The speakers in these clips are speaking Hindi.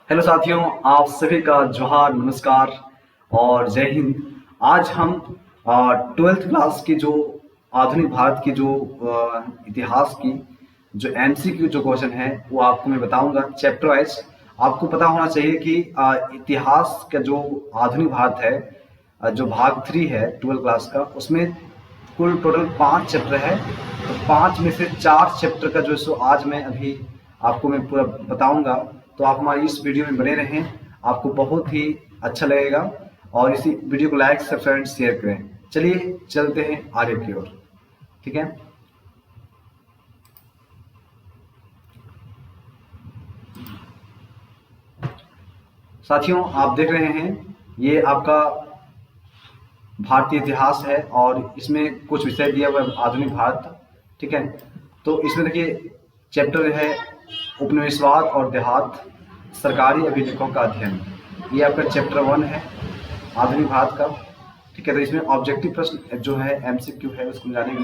हेलो साथियों, आप सभी का जोहार, नमस्कार और जय हिंद। आज हम 12th क्लास की जो आधुनिक भारत की जो इतिहास की जो एमसीक्यू जो क्वेश्चन है वो आपको मैं बताऊंगा चैप्टर वाइज। आपको पता होना चाहिए कि इतिहास का जो आधुनिक भारत है, जो भाग 3 है 12th क्लास का, उसमें कुल टोटल 5 चैप्टर है। तो 5 में से 4 चैप्टर का जो सो आज मैं अभी आपको मैं पूरा बताऊंगा। तो आप हमारी इस वीडियो में बने रहें, आपको बहुत ही अच्छा लगेगा। और इसी वीडियो को लाइक सब्सक्राइब शेयर करें। चलिए चलते हैं आगे की ओर। ठीक है साथियों, आप देख रहे हैं ये आपका भारतीय इतिहास है और इसमें कुछ विषय दिया हुआ है आधुनिक भारत। ठीक है, तो इसमें देखिए चैप्टर है उपनिवेशवाद और देहात, सरकारी अभिलेखों का अध्ययन। ये आपका चैप्टर 1 है आधुनिक भारत का। ठीक है, तो इसमें ऑब्जेक्टिव प्रश्न जो है एमसीक्यू है उसको जानेंगे।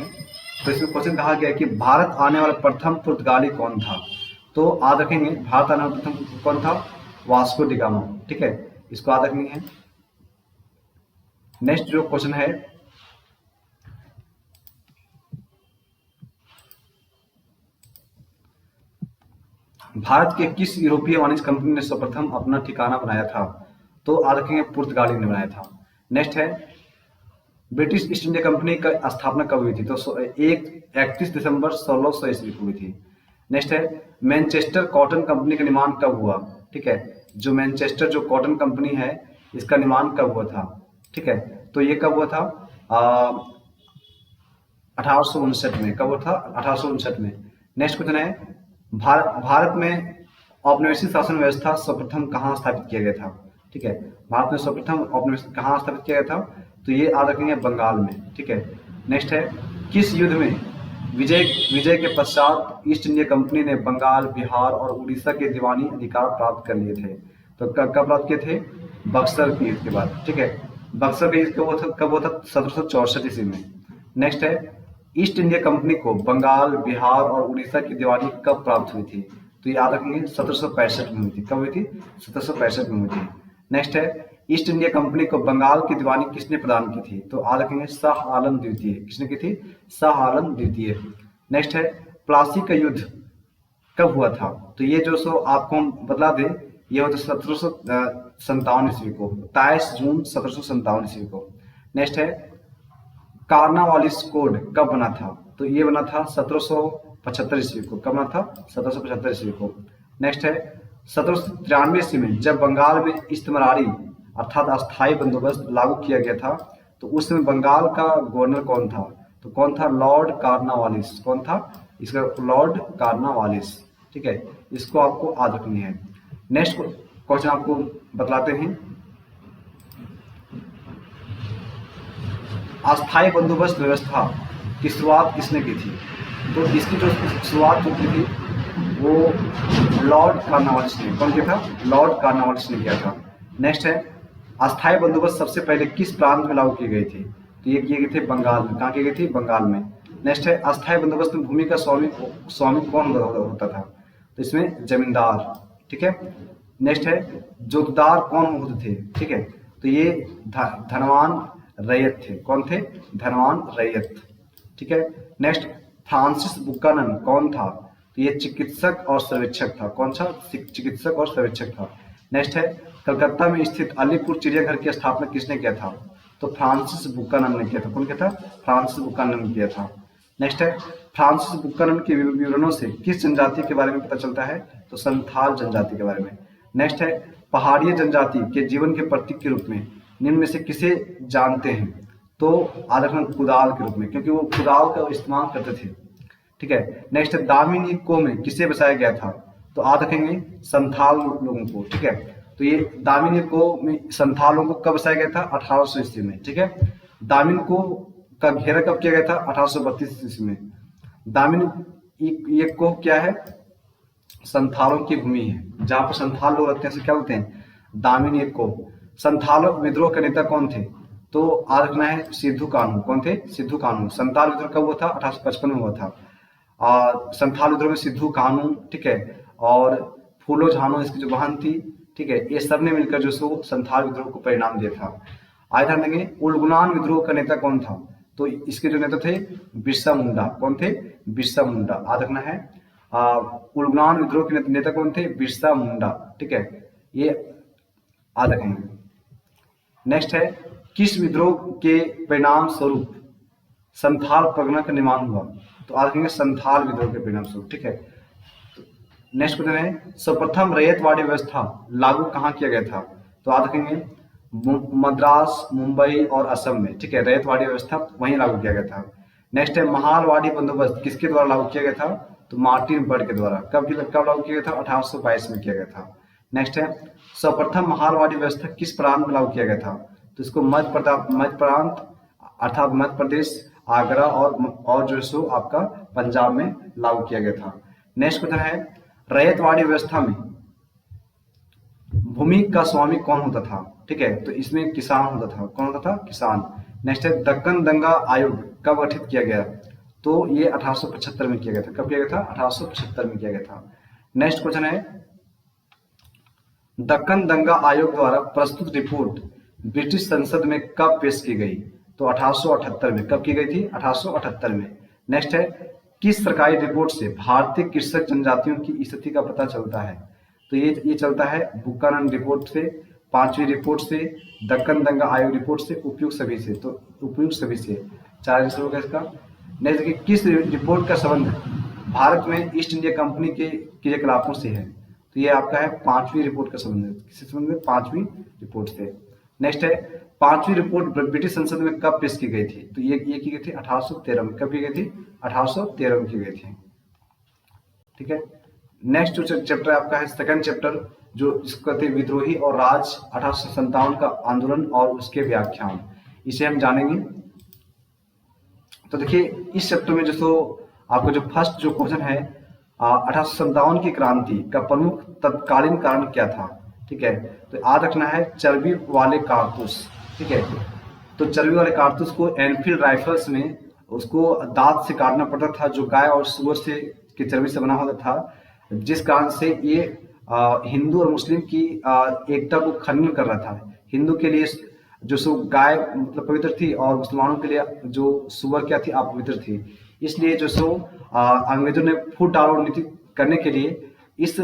तो इसमें क्वेश्चन कहा गया है कि भारत आने वाला प्रथम पुर्तगाली कौन था। तो याद रखेंगे भारत आने वाला प्रथम कौन था, वास्को डी गामा। ठीक है, इसको याद रखनी है। नेक्स्ट जो क्वेश्चन है, भारत के किस यूरोपीय वाणिज्य कंपनी ने सर्वप्रथम अपना ठिकाना बनाया था। तो याद रखेंगे पुर्तगाली ने बनाया था। नेक्स्ट है ब्रिटिश ईस्ट इंडिया कंपनी का स्थापना कब हुई थी। तो 31 दिसंबर 1600 ईस्वी को हुई थी। नेक्स्ट है मैनचेस्टर कॉटन कंपनी का निर्माण कब हुआ। ठीक है, जो मैनचेस्टर जो कॉटन कंपनी है इसका निर्माण कब हुआ था। ठीक है, तो ये कब हुआ था, 1859 में। कब हुआ था, 1859 में। नेक्स्ट क्वेश्चन है भारत में औपनिवेशिक शासन व्यवस्था सर्वप्रथम कहाँ स्थापित किया गया था। ठीक है, भारत में सर्वप्रथम औपनिवेशिक कहाँ स्थापित किया गया था। तो ये याद रखेंगे बंगाल में। ठीक है, नेक्स्ट है किस युद्ध में विजय विजय के पश्चात ईस्ट इंडिया कंपनी ने बंगाल, बिहार और उड़ीसा के दीवानी अधिकार प्राप्त कर लिए थे। तो कब प्राप्त किए थे, बक्सर की युद्ध के बाद। ठीक है, बक्सर का युद्ध कब हुआ था, 1764 ईस्वी में। नेक्स्ट है ईस्ट इंडिया कंपनी को बंगाल, बिहार और उड़ीसा की दीवानी कब प्राप्त हुई थी। तो याद रखेंगे 1765 में हुई थी। कब हुई थी, 1765 में हुई थी। नेक्स्ट है ईस्ट इंडिया कंपनी को बंगाल की दीवानी किसने प्रदान की थी। तो याद रखेंगे शाह आलम द्वितीय। किसने की थी, शाह आलम द्वितीय। नेक्स्ट है प्लासी का युद्ध कब हुआ था। तो ये जो सो आपको हम बतला दें, ये होता 1757 ईस्वी को, 23 जून 1757 ईस्वी को। नेक्स्ट है कार्नावालिस कोड कब बना था। तो ये बना था 1775 ईस्वी को। कब बना था, 1775 ईस्वी को। नेक्स्ट है 1793 ईस्वी में जब बंगाल में इस्तेमरारी अर्थात अस्थायी बंदोबस्त लागू किया गया था, तो उस समय बंगाल का गवर्नर कौन था। तो कौन था, लॉर्ड कार्नावालिस। कौन था, इसका लॉर्ड कार्नावालिस। ठीक है, इसको आपको याद रखनी है। नेक्स्ट क्वेश्चन आपको बतलाते हैं, अस्थायी बंदोबस्त व्यवस्था की शुरुआत किसने की थी। तो इसकी जो शुरुआत जो की थी वो लॉर्ड कार्नवालिस ने। कौन किया था, लॉर्ड कार्नवालिस ने किया था। नेक्स्ट है अस्थायी बंदोबस्त सबसे पहले किस प्रांत में लागू की गई थी। तो ये किए गए थे बंगाल में। कहाँ की गई थी, बंगाल में। नेक्स्ट है अस्थायी बंदोबस्त में भूमि का स्वामी स्वामी कौन होता था। तो इसमें जमींदार। ठीक है, नेक्स्ट है जोतदार कौन होते थे। ठीक है, तो ये धनवान रैयत थे। कौन थे, धनवान रैयत। ठीक है, नेक्स्ट फ्रांसिस बुकानन कौन था। तो ये चिकित्सक और सर्वेक्षक था। कौन सा, चिकित्सक और सर्वेक्षक था। नेक्स्ट है कलकत्ता में स्थित अलीपुर चिड़ियाघर की स्थापना किसने किया था। तो फ्रांसिस बुकानन ने किया था। कौन किया था, फ्रांसिस बुकानन ने किया था। नेक्स्ट है फ्रांसिस बुकानन के विवरणों से किस जनजाति के बारे में पता चलता है। तो संथाल जनजाति के बारे में। नेक्स्ट है पहाड़ी जनजाति के जीवन के प्रतीक के रूप में निम्न में से किसे जानते हैं। तो आदरखन कुदाल के रूप में, क्योंकि वो कुदाल का इस्तेमाल करते थे। ठीक है, नेक्स्ट है दामिनी को में किसे बसाया गया था। तो याद रखेंगे संथाल लोगों को। ठीक है, तो ये दामिनी को में संथाल लोगों को कब बसाया गया था, 1800 ईस्वी में। ठीक है, दामिन को का घेरा कब किया गया था, 1832 ईस्वी में। दामिन ये को क्या है, संथालों की भूमि है, जहां पर संथाल लोग रहते हैं, क्या बोलते हैं, दामिनी को। संथाल विद्रोह के नेता कौन थे। तो याद रखना है सिद्धू कान्हू। कौन थे, सिद्धू कान्हू। संथाल विद्रोह कब हुआ था, 1855 में हुआ था। संथाल विद्रोह में सिद्धू कान्हू। ठीक है, और फूलो झानो इसकी जो बहन थी ठीक है, ये सब ने मिलकर जो सो संथाल विद्रोह को परिणाम दिया था। आगे ध्यान देंगे उलगुलान विद्रोह का नेता कौन था, तो इसके जो नेता थे बिरसा मुंडा। कौन थे? बिरसा मुंडा। याद रखना है उलगुलान विद्रोह के नेता कौन थे? बिरसा मुंडा। ठीक है, ये याद रखेंगे। नेक्स्ट है किस विद्रोह के परिणाम स्वरूप संथाल परगना का निर्माण हुआ, तो याद रखेंगे संथाल विद्रोह के परिणाम स्वरूप। ठीक है, नेक्स्ट क्वेश्चन है सर्वप्रथम रैयतवाड़ी व्यवस्था लागू कहाँ किया गया था, तो याद रखेंगे मद्रास, मुंबई और असम में। ठीक है, रैयतवाड़ी व्यवस्था वहीं लागू किया गया था। नेक्स्ट है महालवाड़ी बंदोबस्त किसके द्वारा लागू किया गया था, तो मार्टिन बर्ड के द्वारा। कब लागू किया गया था? 1822 में किया गया था। नेक्स्ट है सर्वप्रथम महालवाड़ी व्यवस्था किस प्रांत में लागू किया गया था, तो इसको मध्य प्रांत अर्थात मध्य प्रदेश, आगरा और जो सो आपका पंजाब में लागू किया गया था। नेक्स्ट क्वेश्चन है रैयतवाड़ी व्यवस्था में भूमि का स्वामी कौन होता था, ठीक है, तो इसमें किसान होता था। कौन होता था? किसान। नेक्स्ट है दक्कन दंगा आयोग कब गठित किया गया, तो ये 1875 में किया गया था। कब किया गया था? 1875 में किया गया था। नेक्स्ट क्वेश्चन है दक्कन दंगा आयोग द्वारा प्रस्तुत रिपोर्ट ब्रिटिश संसद में कब पेश की गई, तो 1878 में। कब की गई थी? 1878 में। नेक्स्ट है किस सरकारी रिपोर्ट से भारतीय कृषक जनजातियों की स्थिति का पता चलता है, तो ये चलता है बुकानन रिपोर्ट से, पांचवी रिपोर्ट से, दक्कन दंगा आयोग रिपोर्ट से, उपयुक्त सभी से। तो उपयुक्त सभी से 4 आंसर होगा इसका। नेक्स्ट देखिए किस रिपोर्ट का संबंध भारत में ईस्ट इंडिया कंपनी के क्रियाकलापों से है, तो ये आपका है 5वीं रिपोर्ट का संबंध है। किससे संबंध है? 5वीं रिपोर्ट से। नेक्स्ट है 5वीं रिपोर्ट ब्रिटिश संसद में कब पेश की गई थी, तो ये की गई थी 1813 में। कब की गई थी? 1813 में की गई थी। ठीक है, नेक्स्ट जो चैप्टर आपका है सेकंड चैप्टर जो इसको कहते हैं विद्रोही और राज 1857 का आंदोलन और उसके व्याख्यान, इसे हम जानेंगे। तो देखिए इस चैप्टर में जो आपको जो फर्स्ट जो क्वेश्चन है 1857 की क्रांति का प्रमुख तत्कालीन कारण क्या था, ठीक है, तो याद रखना है चर्बी वाले कारतूस। ठीक है, तो चर्बी वाले कारतूस को एनफील्ड राइफल्स में उसको दांत से काटना पड़ता था, जो गाय और सुअर से की चर्बी से बना होता था, जिस कारण से ये हिंदू और मुस्लिम की एकता को खंडन कर रहा था। हिंदू के लिए जो गाय मतलब पवित्र थी और मुसलमानों के लिए जो सुअर क्या थी अपवित्र थी। इसलिए जो अंग्रेजों ने फूट आरोप नीति करने के लिए इस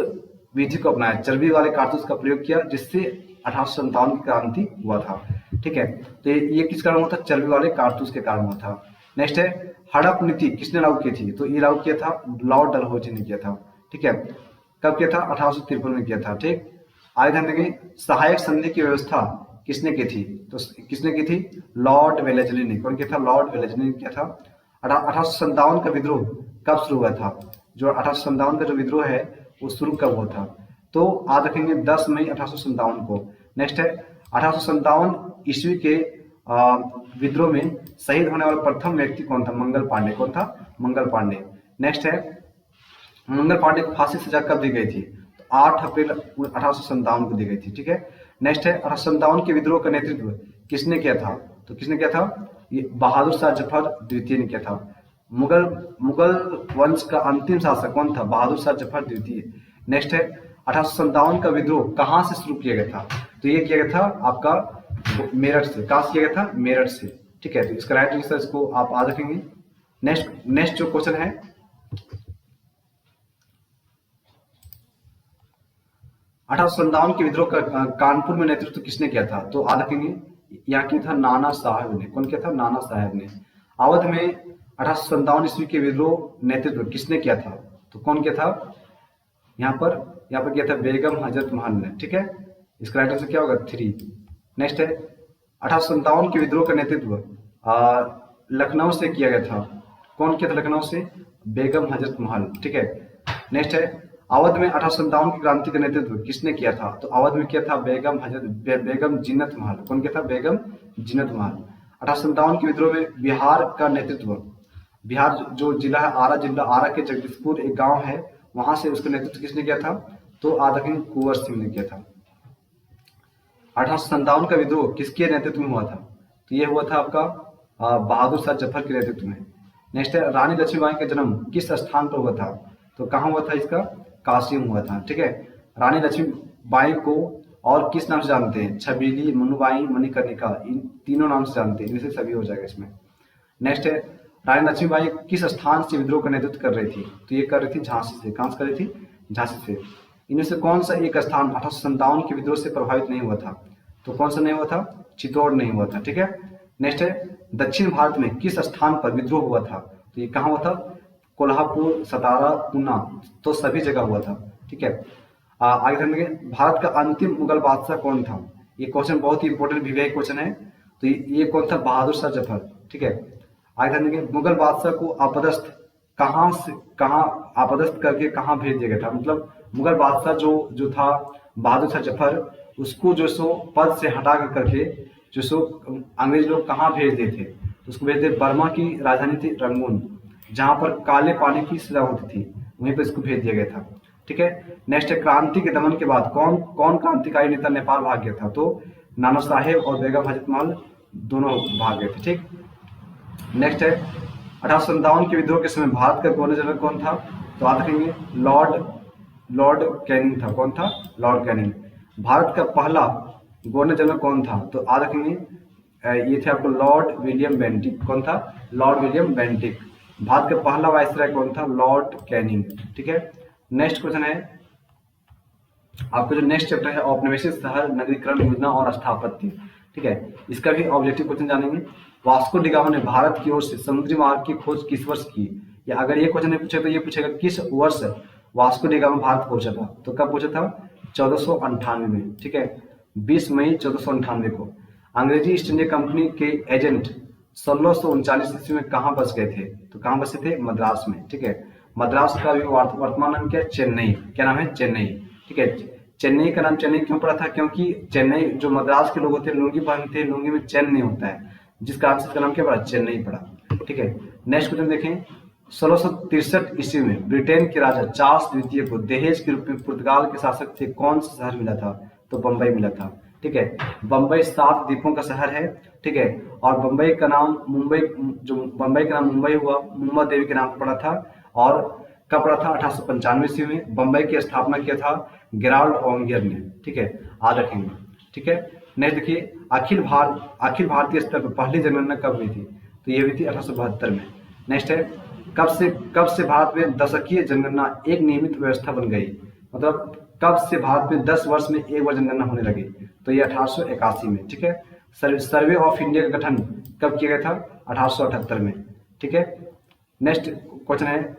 विधि को अपनाया, चर्बी वाले कारतूस का प्रयोग किया, जिससे 1857 की क्रांति हुआ था। ठीक है, तो ये किस कारण हुआ था? चर्बी वाले कारतूस के कारण हुआ था। नेक्स्ट है हड़प नीति किसने लागू की थी, तो ये लागू किया था लॉर्ड डलहौजी ने किया था। ठीक है, कब किया था? 1853 में किया था। ठीक, आगे ध्यान देंगे सहायक संधि की व्यवस्था किसने की थी, तो किसने की थी? लॉर्ड वेलेस्ली ने। कौन किया था? लॉर्ड वेलेस्ली ने किया था। 1857 का विद्रोह कब शुरू हुआ था, जो 1857 का जो विद्रोह है वो शुरू कब हुआ था, तो याद रखेंगे 10 मई 1857 को। नेक्स्ट है 1857 ईस्वी के विद्रोह में शहीद होने वाला प्रथम व्यक्ति कौन था? मंगल पांडे। कौन था? मंगल पांडे। नेक्स्ट है मंगल पांडे को फांसी सजा कब दी गई थी, तो 8 अप्रैल 1857 को दी गई थी। ठीक है, नेक्स्ट है 1857 के विद्रोह का नेतृत्व किसने किया था, तो किसने किया था? ये बहादुर शाह जफर द्वितीय ने किया था। मुगल वंश का अंतिम शासक कौन था? बहादुर शाह जफर द्वितीय। नेक्स्ट है 1857 का विद्रोह कहाँ से शुरू किया गया था, तो ये किया गया था आपका मेरठ से। कहाँ से किया गया था? मेरठ से। ठीक है, तो इसका राइट आंसर इसको आप याद रखेंगे। नेक्स्ट जो क्वेश्चन है 1857 के विद्रोह का कानपुर में नेतृत्व किसने किया था, तो याद रखेंगे यहाँ किया था नाना साहब ने। कौन किया था? नाना साहब ने। अवध में 1857 ईस्वी के विद्रोह नेतृत्व किसने किया था, तो कौन किया था? यहाँ पर किया था बेगम हजरत महल ने। ठीक है, इसका राइट आंसर क्या होगा? 3। नेक्स्ट है 1857 के विद्रोह का नेतृत्व लखनऊ से किया गया था। कौन किया था लखनऊ से? बेगम हजरत महल। ठीक है, नेक्स्ट है अवध में 1857 की क्रांति का नेतृत्व किसने किया था, तो अवध में किया था बेगम जीनत महल। कौन किया था? बेगम जीनत महल। 1857 के विद्रोह में बिहार का नेतृत्व, बिहार जो जिला है आरा के जगदीशपुर एक गांव है, वहां से उसका नेतृत्व किसने किया था, तो आदमी कुंवर सिंह ने किया था। 1857 का विद्रोह किसके नेतृत्व में हुआ था, तो ये हुआ था आपका बहादुर शाह जफर के नेतृत्व में। नेक्स्ट है रानी लक्ष्मीबाई का जन्म किस स्थान पर हुआ था, तो कहाँ हुआ था? इसका काशी में हुआ था। ठीक है, रानी बाई को और किस नाम से जानते हैं? छबीली, मनुबाई, मणिकर्णिका, इन तीनों नाम से जानते हैं। इनसे सभी हो जाएगा इसमें। नेक्स्ट है, रानी लक्ष्मीबाई किस स्थान से विद्रोह का नेतृत्व कर रही थी? तो ये कर रही थी झांसी से। कहां से कर रही थी? झांसी से। इनमें से कौन सा एक स्थान 1857 के विद्रोह से प्रभावित नहीं हुआ था? तो कौन सा नहीं हुआ था? चित्तौड़ नहीं हुआ था। ठीक है। नेक्स्ट है, दक्षिण भारत में किस स्थान पर विद्रोह हुआ था? तो ये कहाँ हुआ था? कोल्हापुर, सतारा, पूना, तो सभी जगह हुआ था। ठीक है। आगे देखेंगे, भारत का अंतिम मुगल बादशाह कौन था? ये क्वेश्चन बहुत ही इंपॉर्टेंट विवेक क्वेश्चन है। तो ये कौन था? बहादुर शाह जफर। ठीक है। आगे देखेंगे, मुगल बादशाह को अपदस्थ कहाँ से कहाँ अपदस्थ करके कहाँ भेज दिया गया था? मतलब मुगल बादशाह जो था बहादुर शाह जफर, उसको जो सो पद से हटा करके जो सो अंग्रेज लोग कहाँ भेज दिए थे? तो उसको भेज दिए बर्मा की राजधानी थी रंगून, जहां पर काले पानी की सजा होती थी, वहीं पर इसको भेज दिया गया था। ठीक है। नेक्स्ट है, क्रांति के दमन के बाद कौन कौन क्रांतिकारी नेता नेपाल भाग गया था? तो नाना साहेब और बेगम हजरत महल दोनों भाग गए थे। ठीक। नेक्स्ट है, 1857 के विद्रोह के समय भारत का गवर्नर जनरल कौन था? तो आप देखेंगे लॉर्ड कैनिंग था। कौन था? Lord Canning. भारत का पहला गवर्नर जनरल कौन था? तो आप देखेंगे ये थे आपको लॉर्ड विलियम बेंटिक। कौन था? Lord William Bentinck. भारत का पहला वायसराय कौन था? Lord Canning. ठीक है। नेक्स्ट क्वेश्चन है आपका, जो नेक्स्ट चैप्टर है औपनिवेशिक शहर नगरीकरण योजना और स्थापत्य। ठीक है। इसका भी ऑब्जेक्टिव क्वेश्चन जानेंगे। वास्को डी गामा ने भारत की ओर से समुद्री मार्ग की खोज किस वर्ष की? या अगर ये क्वेश्चन नहीं पूछे तो ये पूछेगा किस वर्ष वास्को डी गामा भारत पहुंचा था? तो कब पहुंचा था? 1498 में। ठीक है। 20 मई 1498 को। अंग्रेजी ईस्ट इंडिया कंपनी के एजेंट 1639 ईस्वी में कहाँ बस गए थे? तो कहाँ बसे थे? मद्रास में। ठीक है। मद्रास का भी वर्तमान नाम क्या है? चेन्नई। क्या नाम है? चेन्नई। ठीक है। चेन्नई का नाम चेन्नई क्यों पड़ा था? क्योंकि चेन्नई जो मद्रास के लोग होते हैं लुंगी पहनते हैं, लुंगी में चैन नहीं होता है, जिस कारण से इसका नाम क्या पड़ा? चेन्नई पड़ा। ठीक है। नेक्स्ट क्वेश्चन देखें, 1663 ईस्वी में ब्रिटेन के राजा चार्ल्स द्वितीय को दहेज के रूप में पुर्तगाल के शासक से कौन सा शहर मिला था? तो बंबई मिला था। ठीक है। बंबई 7 द्वीपों का शहर है। ठीक है। और बंबई का नाम मुंबई हुआ मुम्बा देवी के नाम पर पड़ा था। और कब पड़ा था? 1895 ईस्वी में। बंबई की स्थापना किया था गेराल्ड ओंगियर ने। ठीक है। याद रखेंगे। ठीक है। नेक्स्ट देखिए, अखिल भारतीय स्तर पर पहली जनगणना कब हुई थी? तो ये हुई थी 1872 में। नेक्स्ट है, कब से भारत में दशकीय जनगणना एक नियमित व्यवस्था बन गई? मतलब कब से भारत में 10 वर्ष में एक बार जनगणना होने लगी? तो ये 1881 में। ठीक है। सर्वे ऑफ इंडिया का गठन कब किया गया था? 1878 में। ठीक है। नेक्स्ट क्वेश्चन है,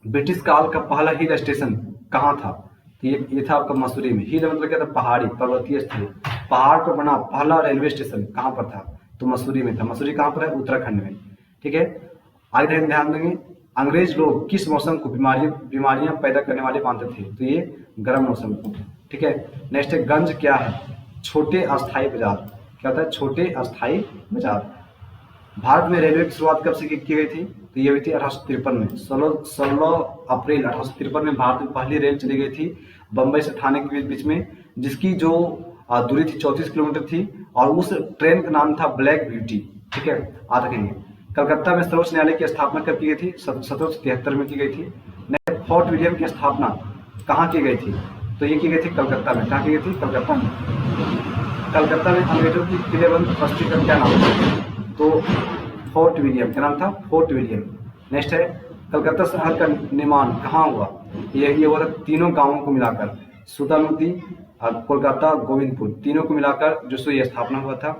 ब्रिटिश काल का पहला हिल स्टेशन कहाँ था? तो ये था आपका मसूरी में। हिल मतलब क्या था? पहाड़ी, पर्वतीय स्थल। पहाड़ पर बना पहला रेलवे स्टेशन कहाँ पर था? तो मसूरी में था। मसूरी कहाँ पर है? उत्तराखंड में। ठीक है। आगे ध्यान देंगे, अंग्रेज लोग किस मौसम को बीमारियां पैदा करने वाले मानते थे? तो ये गर्म मौसम को। ठीक है। नेक्स्ट है, गंज क्या है? छोटे अस्थायी बाजार। क्या होता है? छोटे अस्थायी बाजार। भारत में रेलवे की शुरुआत कब से की गई थी? तो ये हुई थी 1853 में। 16 अप्रैल 1853 में भारत में पहली रेल चली गई थी बंबई से थाने के बीच में, जिसकी जो दूरी थी 34 किलोमीटर थी, और उस ट्रेन का नाम था ब्लैक ब्यूटी। ठीक है। याद रखेंगे। कलकत्ता में सर्वोच्च न्यायालय की स्थापना कब की गई थी? 1773 में की गई थी। फोर्ट विलियम की स्थापना कहाँ की गई थी? तो ये की गई थी कलकत्ता में। कहाँ की गई थी? कलकत्ता में। कलकत्ता में अंग्रेजों की किलेबंद बस्ती का क्या नाम था? तो फोर्ट विलियम। क्या नाम था? Fort William. नेक्स्ट है, कलकत्ता शहर का निर्माण कहाँ हुआ? ये हुआ था तीनों गांवों को मिलाकर, सुतानुती, कोलकाता, गोविंदपुर, तीनों को मिलाकर जो सो ये स्थापना हुआ था।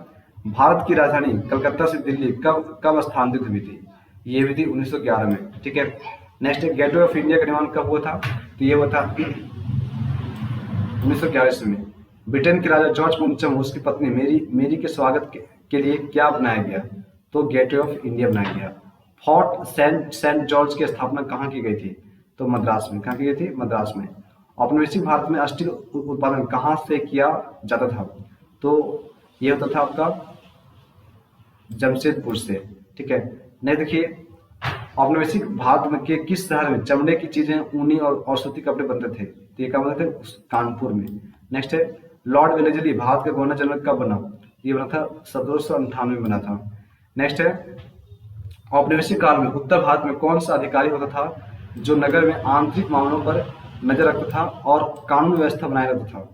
भारत की राजधानी कलकत्ता से दिल्ली कब स्थानांतरित हुई थी? ये हुई थी 1911 में। ठीक है। नेक्स्ट है, गेटवे ऑफ इंडिया का निर्माण कब हुआ था? तो ये हुआ था 1911 में। ब्रिटेन के राजा जॉर्ज पंचम उसकी पत्नी मेरी के स्वागत के लिए क्या बनाया गया? तो गेटवे ऑफ इंडिया बनाया गया। फोर्ट सेंट जॉर्ज की स्थापना कहाँ की गई थी? तो मद्रास में। कहाँ की गई थी? मद्रास में। औपनिवेशिक भारत में स्टील उत्पादन कहाँ से किया जाता था? तो ये होता था आपका जमशेदपुर से। ठीक है। नहीं देखिए, औपनिवेशिक भारत में के किस शहर में चमड़े की चीजें, ऊनी और सूती कपड़े बनते थे? तो ये कब बनते थे? कानपुर में। नेक्स्ट है, लॉर्ड वेलेस्ली भारत के गवर्नर जनरल कब बना? ये बना था 1798 में बना था। नेक्स्ट है, औपनिवेशिक काल में उत्तर भारत में कौन सा अधिकारी होता था जो नगर में आंतरिक मामलों पर नजर रखता था और कानून व्यवस्था बनाए रखता था।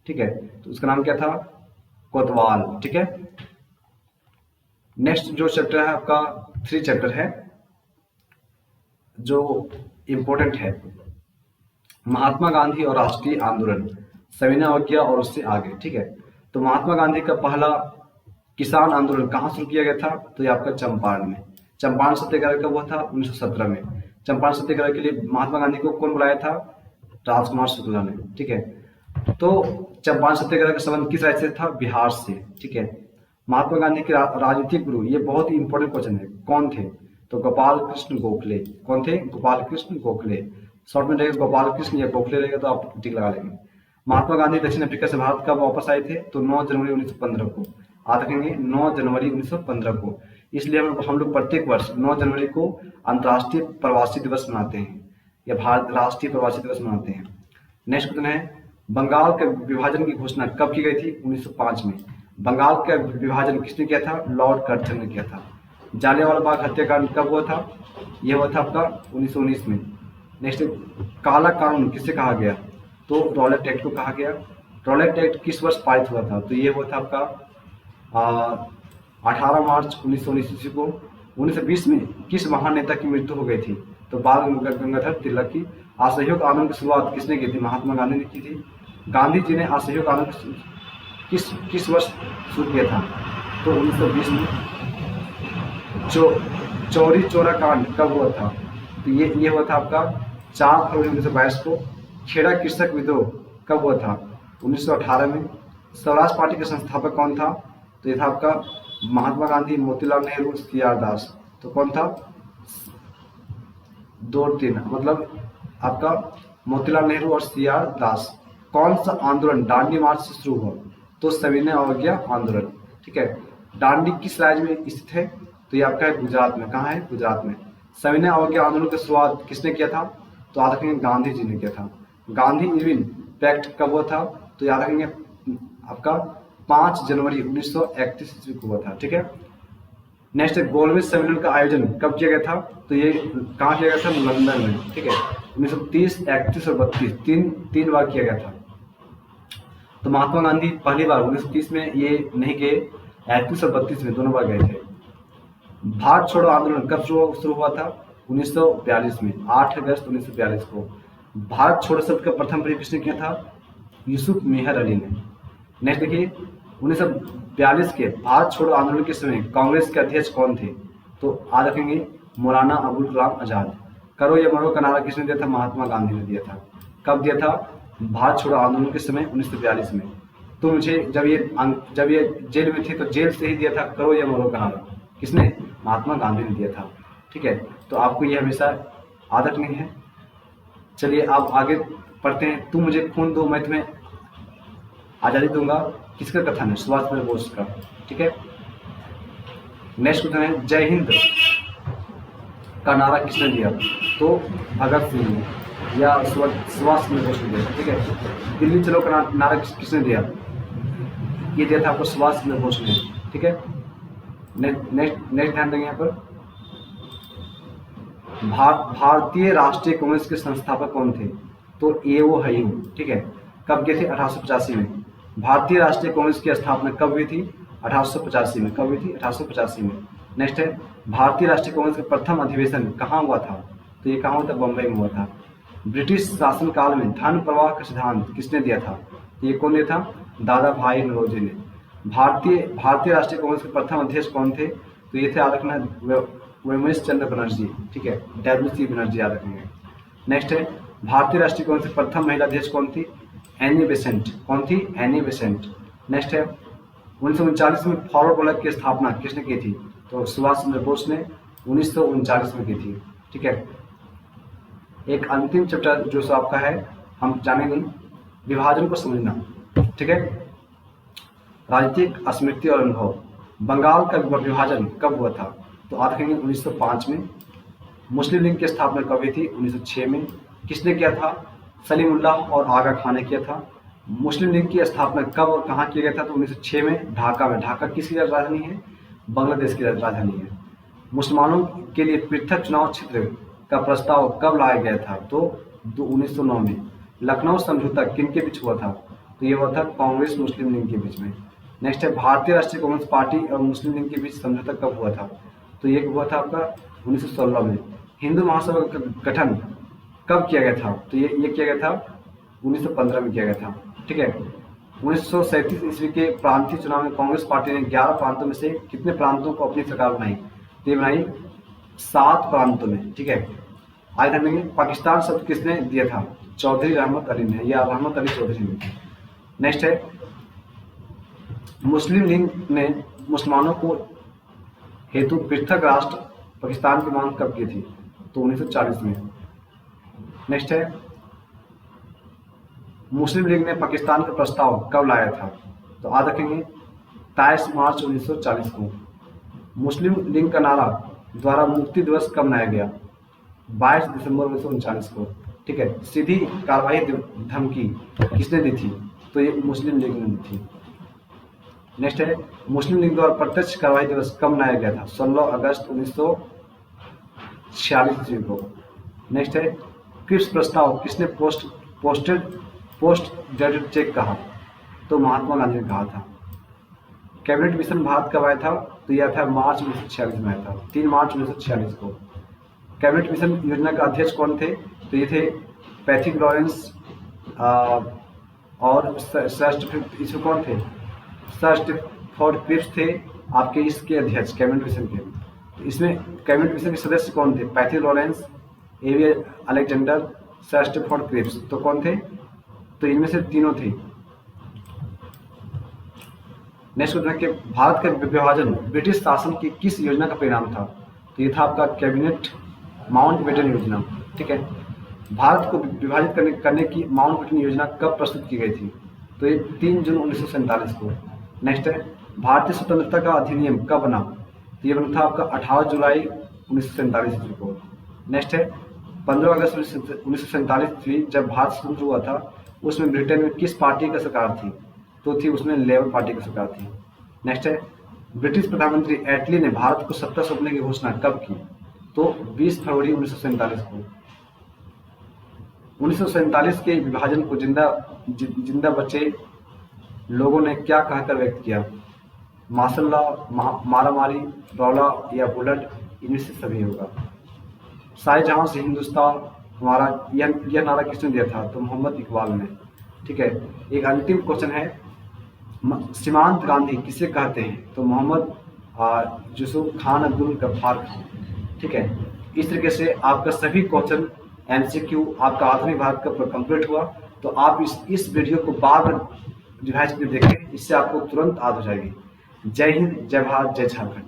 ठीक है, तो उसका नाम क्या था? कोतवाल। ठीक है, नेक्स्ट जो चैप्टर है आपका 3 चैप्टर है जो इम्पोर्टेंट है, महात्मा गांधी और राष्ट्रीय आंदोलन, सविनय अवज्ञा और उससे आगे। ठीक है, तो महात्मा गांधी का पहला किसान आंदोलन कहाँ शुरू किया गया था? तो ये आपका चंपारण में। चंपारण सत्याग्रह कब हुआ था? 1917 में। चंपारण सत्याग्रह के लिए महात्मा गांधी को कौन बुलाया था? राजकुमार शुक्ला ने। ठीक है, तो चंपारण सत्याग्रह का संबंध किस राज्य से था? बिहार से। ठीक है, महात्मा गांधी के राजनीतिक गुरु, ये बहुत ही इंपॉर्टेंट क्वेश्चन है, कौन थे? तो गोपाल कृष्ण गोखले। कौन थे? गोपाल कृष्ण गोखले। शॉर्ट में रहेगा गोपाल कृष्ण या गोखले रहेगा तो आप टिक लगा लेंगे। महात्मा गांधी दक्षिण अफ्रीका से भारत कब वापस आए थे? तो 9 जनवरी 1915 को। याद रखेंगे 9 जनवरी 1915 को। इसलिए हम लोग प्रत्येक वर्ष 9 जनवरी को अंतर्राष्ट्रीय प्रवासी दिवस मनाते हैं या भारत राष्ट्रीय प्रवासी दिवस मनाते हैं। नेक्स्ट क्वेश्चन है, बंगाल के विभाजन की घोषणा कब की गई थी? 1905 में। बंगाल का विभाजन किसने किया था? लॉर्ड कर्जन ने किया था। जालियांवाला बाग हत्याकांड कब हुआ था? यह हुआ था आपका 1919 में। नेक्स्ट, काला कानून किसे कहा गया? तो रॉलेट एक्ट को कहा गया। रॉलेट एक्ट किस वर्ष पारित हुआ था? तो ये हुआ था आपका 18 मार्च 1919 ईस्वी को। 1920 में किस महान नेता की मृत्यु हो गई थी? तो बाल गंगाधर तिलक की। असहयोग आंदोलन की शुरुआत किसने की थी? महात्मा गांधी ने की थी। गांधी जी ने असहयोग आंदोलन किस वर्ष शुरू किया था? तो 1920 में। चौरी चौरा कांड कब हुआ था? तो ये हुआ था आपका 4 फरवरी 1922 को। खेड़ा कृषक विद्रोह कब हुआ था? 1918 में। स्वराज पार्टी के संस्थापक कौन था? तो ये था आपका महात्मा गांधी, मोतीलाल नेहरू, सी.आर. दास। तो कौन था? 2-3 मतलब आपका मोतीलाल नेहरू और सी.आर. दास। कौन सा आंदोलन दांडी मार्च से शुरू हुआ? तो सविनय अवज्ञा आंदोलन। ठीक है, दांडी किस राज्य में स्थित है? तो ये आपका है गुजरात में। कहाँ है? गुजरात में। सविनय अवज्ञा आंदोलन की शुरुआत किसने किया था? तो याद रखेंगे गांधी जी ने किया था। गांधी इरविन पैक्ट कब हुआ था? तो याद रखेंगे आपका 5 जनवरी 1931 ईस्वी को हुआ था। ठीक है, नेक्स्ट गोलमेज सम्मेलन का आयोजन कब किया गया था? तो ये कहाँ किया गया था? लंदन में। ठीक है, 1930, 31 और 32 तीन बार किया गया था। तो महात्मा गांधी पहली बार 1930 में ये नहीं गए, 31 और 32 में दोनों बार गए थे। भारत छोड़ो आंदोलन कब शुरू हुआ था? 1942 में, 8 अगस्त 1942 को। भारत छोड़ो शब्द का प्रथम प्रयोग किसने किया था? यूसुफ मेहर अली ने। नेक्स्ट देखिए, 1942 के भारत छोड़ो आंदोलन के समय कांग्रेस के अध्यक्ष कौन थे? तो याद रखेंगे मौलाना अबुल कलाम आजाद। करो या मरो का नारा किसने दिया था? महात्मा गांधी ने दिया था। कब दिया था? भारत छोड़ो आंदोलन के समय 1942 में। तो मुझे जब ये जेल में थे तो जेल से ही दिया था करो या मरो का नारा। किसने? महात्मा गांधी ने दिया था। ठीक है, तो आपको ये हमेशा आदत नहीं है। चलिए आप आगे पढ़ते हैं। तुम मुझे खून दो मैं तुम्हें आजादी दूंगा, किसका कथन है? सुभाष चंद्र बोस का। ठीक है, नेक्स्ट क्वेश्चन है, जय हिंद का नारा किसने दिया? तो भगत सिंह ने या सुभाष चंद्र बोस ने दिया। ठीक है, दिल्ली चलो का नारा किसने दिया? ये दिया था आपको सुभाष चंद्र बोस ने। ठीक है, नेक्स्ट ध्यान देंगे यहाँ पर, भारतीय राष्ट्रीय कांग्रेस के संस्थापक कौन थे? तो ए.ओ. हयूं। ठीक है, कब किए थे? 1885 में। भारतीय राष्ट्रीय कांग्रेस की स्थापना कब हुई थी? 1885 में। कब हुई थी? 1885 में। नेक्स्ट है, भारतीय राष्ट्रीय कांग्रेस का प्रथम अधिवेशन कहाँ हुआ था? तो ये कहाँ हुआ था? बम्बई में हुआ था। ब्रिटिश शासन काल में धन प्रवाह का सिद्धांत किसने दिया था? तो ये कौन दिया था? दादा भाई नौरोजी ने। भारतीय राष्ट्रीय कांग्रेस के प्रथम अध्यक्ष कौन थे? तो ये थे, याद रखना, उमेश चंद्र बनर्जी। ठीक है, W.C. बनर्जी याद रखेंगे। नेक्स्ट है, भारतीय राष्ट्रीय कांग्रेस की प्रथम महिला अध्यक्ष कौन थी? Annie Besant. कौन थी? Annie Besant. नेक्स्ट है, 1939 में फॉरवर्ड ब्लॉक की स्थापना किसने की थी? तो सुभाष चंद्र बोस ने 1939 में की थी। ठीक है, एक अंतिम चैप्टर जो आपका है, हम जानेंगे विभाजन को समझना। ठीक है, राजनीतिक स्मृति और अनुभव। बंगाल का विभाजन कब हुआ था? तो याद रखेंगे 1905 में। मुस्लिम लीग की स्थापना कब हुई थी? 1906 में। किसने किया था? सलीमुल्लाह और आगा खान ने किया था। मुस्लिम लीग की स्थापना कब और कहाँ किया गया था? तो 1906 में, ढाका में। ढाका किसकी राजधानी है? बांग्लादेश की राजधानी है। मुसलमानों के लिए पृथक चुनाव क्षेत्र का प्रस्ताव कब लाया गया था? तो 1909 में। लखनऊ समझौता किनके बीच हुआ था? तो ये हुआ था कांग्रेस मुस्लिम लीग के बीच में। नेक्स्ट है भारतीय राष्ट्रीय कांग्रेस पार्टी और मुस्लिम लीग के बीच समझौता कब हुआ था? तो ये हुआ था आपका 1916 में। हिंदू महासभा का गठन कब किया गया था? तो ये किया गया था 1915 में किया गया था। ठीक है। 1937 ईस्वी के प्रांतीय चुनाव में कांग्रेस पार्टी ने 11 प्रांतों में से कितने प्रांतों को अपनी सरकार बनाई? तो ये बनाई 7 प्रांतों में। ठीक है। आज ध्यान देंगे पाकिस्तान शब्द किसने दिया था? चौधरी रहमत अली ने या रहमत अली चौधरी ने। नेक्स्ट है मुस्लिम लीग ने मुसलमानों को हेतु पृथक राष्ट्र पाकिस्तान की मांग कब की थी? तो 1940 में। नेक्स्ट है मुस्लिम लीग ने पाकिस्तान का प्रस्ताव कब लाया था? तो आज रखेंगे 23 मार्च 1940 को। मुस्लिम लीग का नारा द्वारा मुक्ति दिवस कब मनाया गया? 22 दिसंबर 1939 को। ठीक है। सीधी कार्रवाई धमकी किसने दी थी? तो ये मुस्लिम लीग ने दी थी। नेक्स्ट है मुस्लिम लीग द्वारा प्रत्यक्ष कार्रवाई दिवस कब मनाया गया था? 16 अगस्त 1946 ईस्वी को। नेक्स्ट है क्रिप्स प्रस्ताव किसने पोस्ट डेटेड चेक कहा? तो महात्मा गांधी ने कहा था। कैबिनेट मिशन भारत कब आया था? तो यह था मार्च 1946 में आया था, 3 मार्च 1946 को। कैबिनेट मिशन योजना का अध्यक्ष कौन थे? तो ये थे पैथिक लॉरेंस और इसमें कौन थे? सर स्टैफोर्ड क्रिप्स थे आपके इसके अध्यक्ष कैबिनेट मिशन के। तो इसमें कैबिनेट मिशन के सदस्य कौन थे? पैथिक लॉरेंस, एवी अलेक्जेंडर, सर स्टैफोर्ड क्रिप्स। तो कौन थे? तो इनमें से तीनों थे। नेक्स्ट क्वेश्चन है कि भारत का विभाजन ब्रिटिश शासन की किस योजना का परिणाम था? तो ये था आपका कैबिनेट माउंटबेटन योजना। ठीक है। भारत को विभाजित करने की माउंटबेटन योजना कब प्रस्तुत की गई थी? तो ये 3 जून 1947 को। नेक्स्ट है भारतीय स्वतंत्रता का अधिनियम कब बना? तो ये बना था आपका 18 जुलाई 1947 ईस्वी को। नेक्स्ट है 15 अगस्त 1947 ईस्वी जब भारत स्वतंत्र हुआ था उसमें ब्रिटेन में किस पार्टी की सरकार थी? तो थी उसमें लेबर पार्टी की सरकार थी। नेक्स्ट है ब्रिटिश प्रधानमंत्री एटली ने भारत को सत्ता सौंपने की घोषणा कब की? तो 20 फरवरी 1947 को। 1947 के विभाजन को जिंदा बचे लोगों ने क्या कहकर व्यक्त किया? मार्शल लॉ, मारामारी, रौला या बुलेट, इनमें से सभी होगा। शाहजहां से हिंदुस्तान हमारा यह नारा किसने दिया था? तो मोहम्मद इकबाल ने। ठीक है। एक अंतिम क्वेश्चन है सीमांत गांधी किसे कहते हैं? तो मोहम्मद यूसुफ खान अब्दुल गफ्फार खान। ठीक है। इस तरीके से आपका सभी क्वेश्चन MCQ आपका आधुनिक भारत का कंप्लीट हुआ। तो आप इस वीडियो को बार रिवाइज करके देखें, इससे आपको तुरंत याद हो जाएगी। जय हिंद, जय भारत, जय झारखंड।